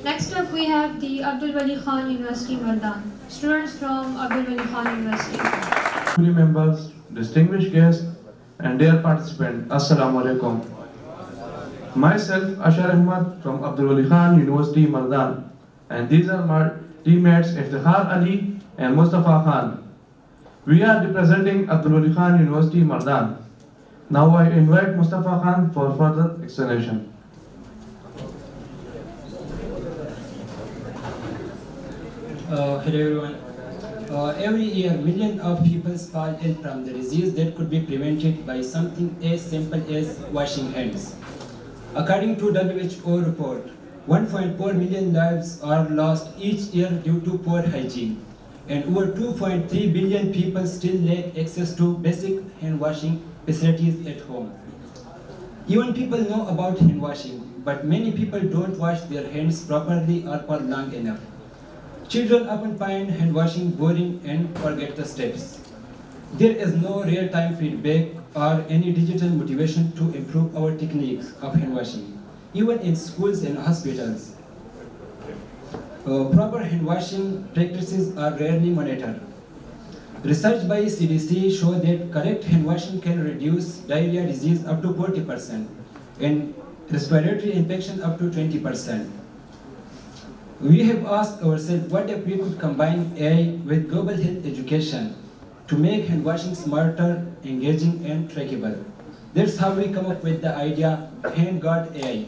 Next up, we have the Abdul Wali Khan University, Mardan. Students from Abdul Wali Khan University. Family members, distinguished guests, and dear participants, Assalamu alaikum. Myself, Ashar Ahmad from Abdul Wali Khan University, Mardan, and these are my teammates Iftikhar Ali and Mustafa Khan. We are representing Abdul Wali Khan University, Mardan. Now I invite Mustafa Khan for further explanation. Hello everyone. Every year, millions of people fall ill from the disease that could be prevented by something as simple as washing hands. According to WHO report, 1.4 million lives are lost each year due to poor hygiene, and over 2.3 billion people still lack access to basic hand washing facilities at home. Even people know about hand washing, but many people don't wash their hands properly or for long enough. Children often find hand washing boring and forget the steps. There is no real-time feedback or any digital motivation to improve our techniques of hand washing, even in schools and hospitals. Proper hand washing practices are rarely monitored. Research by CDC show that correct hand washing can reduce diarrhea disease up to 40% and respiratory infection up to 20%. We have asked ourselves what if we could combine AI with global health education to make hand washing smarter, engaging, and trackable. That's how we come up with the idea HandGuard AI.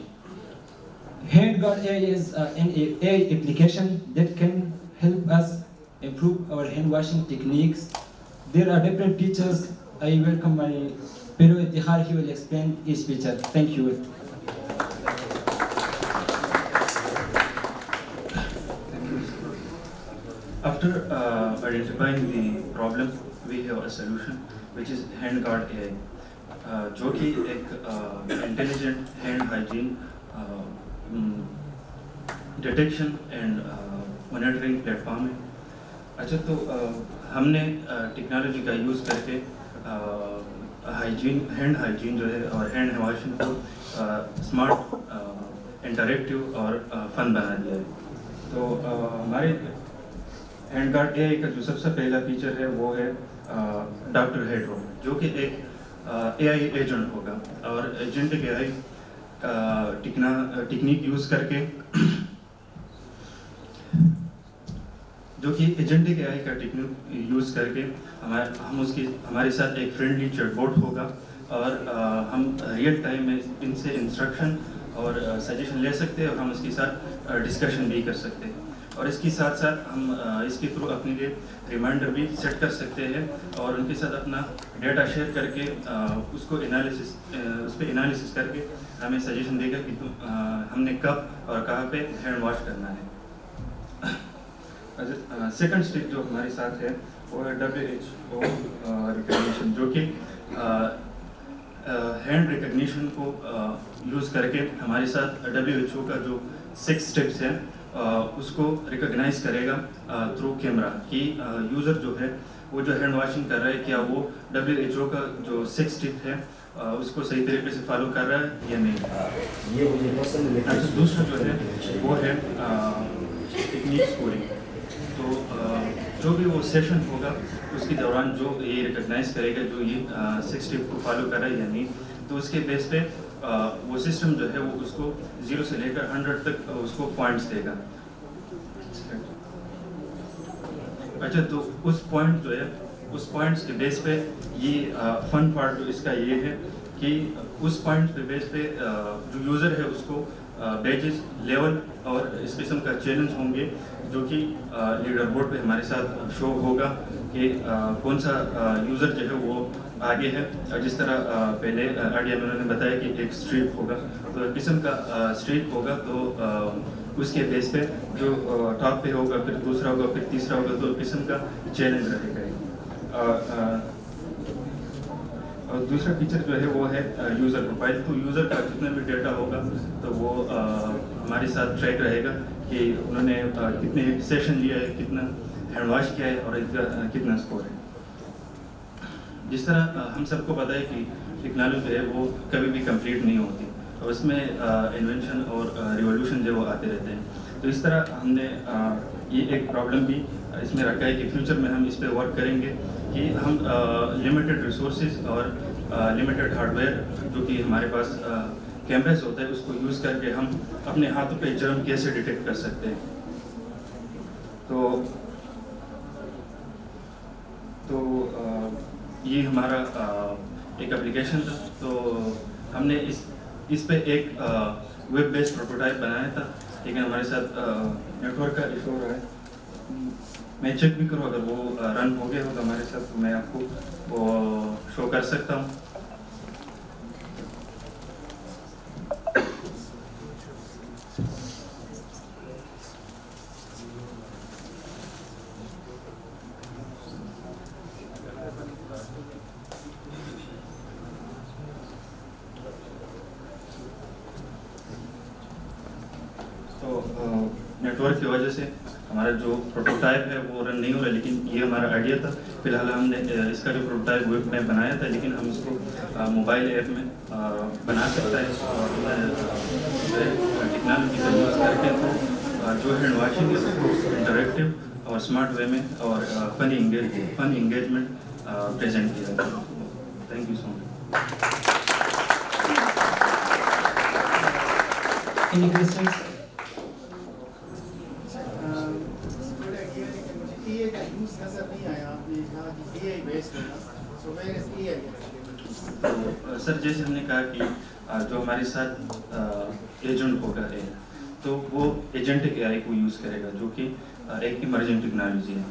HandGuard AI is an AI application that can help us improve our hand washing techniques. There are different features. I welcome my fellow Iftikhar. He will explain each feature. Thank you. After identifying the problem, we have a solution which is HandGuard AI, जो कि एक intelligent hand hygiene detection and monitoring platform है. अच्छा तो हमने technology का use करके hand hygiene जो है और हैंड वॉशिंग को स्मार्ट इंटरेक्टिव और फन बना दिया है. तो हमारे HandGuard AI का जो सबसे पहला फीचर है वो है डॉक्टर हेडरो, जो कि एक AI एजेंट होगा और एजेंटिक AI टेक्निक यूज़ करके जो कि एजेंटिक AI का टेक्निक यूज़ करके हमारे साथ एक फ्रेंडली चैटबॉट होगा और हम रियल टाइम में इनसे इंस्ट्रक्शन और सजेशन ले सकते हैं और हम उसके साथ डिस्कशन भी कर सकते हैं. और इसके साथ साथ हम इसके थ्रू अपने लिए रिमाइंडर भी सेट कर सकते हैं और उनके साथ अपना डेटा शेयर करके उस पर एनालिसिस करके हमें सजेशन देगा कि हमने कब और कहाँ पे हैंड वॉश करना है. सेकंड स्टेप जो हमारे साथ है वो है WHO रिकग्निशन, जो कि हैंड रिकग्निशन को यूज़ करके हमारे साथ WHO का जो 6 स्टेप्स हैं उसको रिकॉग्नाइज करेगा थ्रू कैमरा कि यूज़र जो है वो जो हैंड वॉशिंग कर रहा है क्या वो WHO का जो 6 स्टेप है उसको सही तरीके से फॉलो कर रहा है या नहीं. ये मुझे पसंद है. दूसरा जो है वो है टेक्निक स्कोरिंग. तो जो भी वो सेशन होगा उसके दौरान जो ये रिकॉग्नाइज करेगा जो ये 6 स्टेप को फॉलो कर रहा है या नहीं, तो उसके बेस पे वो सिस्टम जो है वो उसको 0 से लेकर 100 तक उसको पॉइंट्स देगा. अच्छा तो उस पॉइंट जो है उस पॉइंट्स के बेस पे ये फन पार्ट जो इसका ये है कि उस पॉइंट पे बेस पे जो यूज़र है उसको बैजेस लेवल और इस किस्म का चैलेंज होंगे जो कि लीडर बोर्ड पे हमारे साथ शो होगा कि कौन सा यूज़र जो है वो आगे है. और जिस तरह पहले आइडिया में उन्होंने बताया कि एक स्ट्रीप होगा, तो किस्म का स्ट्रीप होगा तो उसके बेस पे जो टॉप पे होगा फिर दूसरा होगा फिर तीसरा होगा, तो किस्म का चैलेंज रहेगा. और दूसरा फीचर जो है वो है यूज़र प्रोफाइल. तो यूज़र का जितना भी डेटा होगा तो वो हमारे साथ ट्रैक रहेगा कि उन्होंने कितने सेशन लिया है, कितना हैंड वॉश किया है और इनका कितना स्कोर है. जिस तरह हम सबको पता है कि टेक्नोलॉजी जो है वो कभी भी कंप्लीट नहीं होती, और उसमें इन्वेंशन और रिवॉल्यूशन जो वो आते रहते हैं। तो इस तरह हमने ये एक प्रॉब्लम भी इसमें रखा है कि फ्यूचर में हम इस पर वर्क करेंगे कि हम लिमिटेड रिसोर्सेज और लिमिटेड हार्डवेयर जो कि हमारे पास कैमरास होता है उसको यूज़ करके हम अपने हाथों पे जर्म कैसे डिटेक्ट कर सकते हैं। तो ये हमारा एक एप्लीकेशन था। तो हमने इस पे एक वेब बेस्ड प्रोटोटाइप बनाया था, लेकिन हमारे साथ नेटवर्क का इशू हो रहा है। मैं चेक भी करूँ, अगर वो रन हो गया हो तो हमारे साथ, तो मैं आपको वो शो कर सकता हूँ। तो नेटवर्क की वजह से हमारा जो प्रोटोटाइप है वो रन नहीं हो रहा है, लेकिन ये हमारा आइडिया था। फिलहाल हमने इसका जो प्रोटोटाइप वेब में बनाया था, लेकिन हम इसको मोबाइल ऐप में बना सकते हैं और टेक्नोलॉजी का यूज़ करके तो जो हैंड वॉशिंग है उसको इंटरेक्टिव और स्मार्ट वे में और फन एंगेजमेंट प्रेजेंट किया था। Thank you so much. Any questions? AI का यूज़ नजर नहीं आया, आपने कहा कि AI बेस्ड होगा, so where is AI? तो सर, जैसे हमने कहा कि जो हमारे साथ एजेंट होगा तो वो एजेंटिक AI को यूज़ करेगा, जो कि एक इमर्जिंग टेक्नोलॉजी है।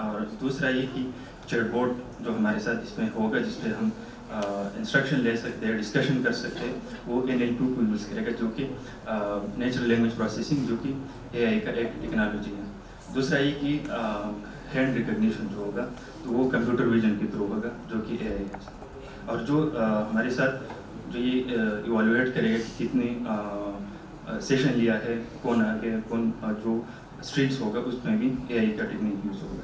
और दूसरा ये कि चैटबॉट जो हमारे साथ इसमें होगा, जिसपे हम इंस्ट्रक्शन ले सकते हैं, डिस्कशन कर सकते हैं, वो NL2 को यूज़ करेगा, जो कि नेचुरल लैंग्वेज प्रोसेसिंग, जो कि AI का एक टेक्नोलॉजी है। दूसरा ये कि हैंड रिकग्निशन जो होगा तो वो कंप्यूटर विजन के थ्रू होगा, जो कि AI है। और जो हमारे साथ जो ये इवैल्यूएट करेगा कि कितने सेशन लिया है, कौन आ गया, कौन जो स्ट्रीट्स होगा, उसमें भी AI का टेक्निक यूज़ होगा।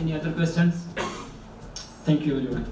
Any other questions? Thank you everyone.